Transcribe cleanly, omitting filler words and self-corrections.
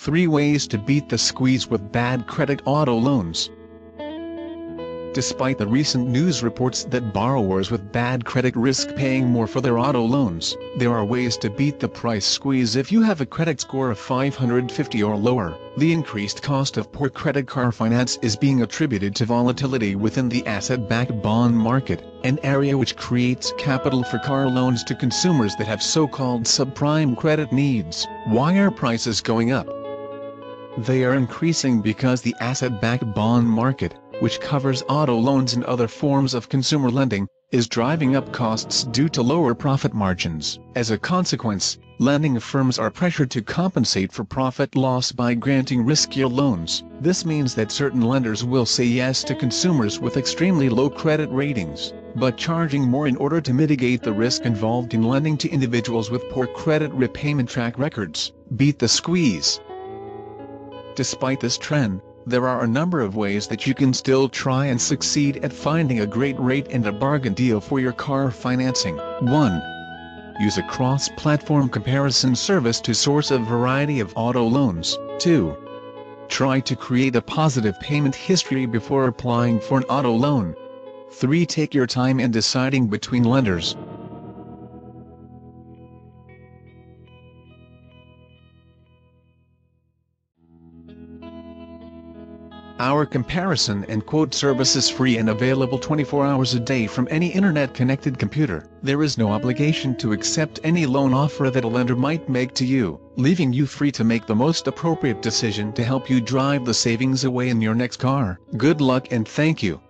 3 ways to beat the squeeze with bad credit auto loans. Despite the recent news reports that borrowers with bad credit risk paying more for their auto loans, there are ways to beat the price squeeze if you have a credit score of 550 or lower. The increased cost of poor credit car finance is being attributed to volatility within the asset-backed bond market, an area which creates capital for car loans to consumers that have so-called subprime credit needs. Why are prices going up? They are increasing because the asset-backed bond market, which covers auto loans and other forms of consumer lending, is driving up costs due to lower profit margins. As a consequence, lending firms are pressured to compensate for profit loss by granting riskier loans. This means that certain lenders will say yes to consumers with extremely low credit ratings, but charging more in order to mitigate the risk involved in lending to individuals with poor credit repayment track records. Beat the squeeze. Despite this trend, there are a number of ways that you can still try and succeed at finding a great rate and a bargain deal for your car financing. 1. Use a cross-platform comparison service to source a variety of auto loans. 2. Try to create a positive payment history before applying for an auto loan. 3. Take your time in deciding between lenders. Our comparison and quote service is free and available 24 hours a day from any internet-connected computer. There is no obligation to accept any loan offer that a lender might make to you, leaving you free to make the most appropriate decision to help you drive the savings away in your next car. Good luck and thank you.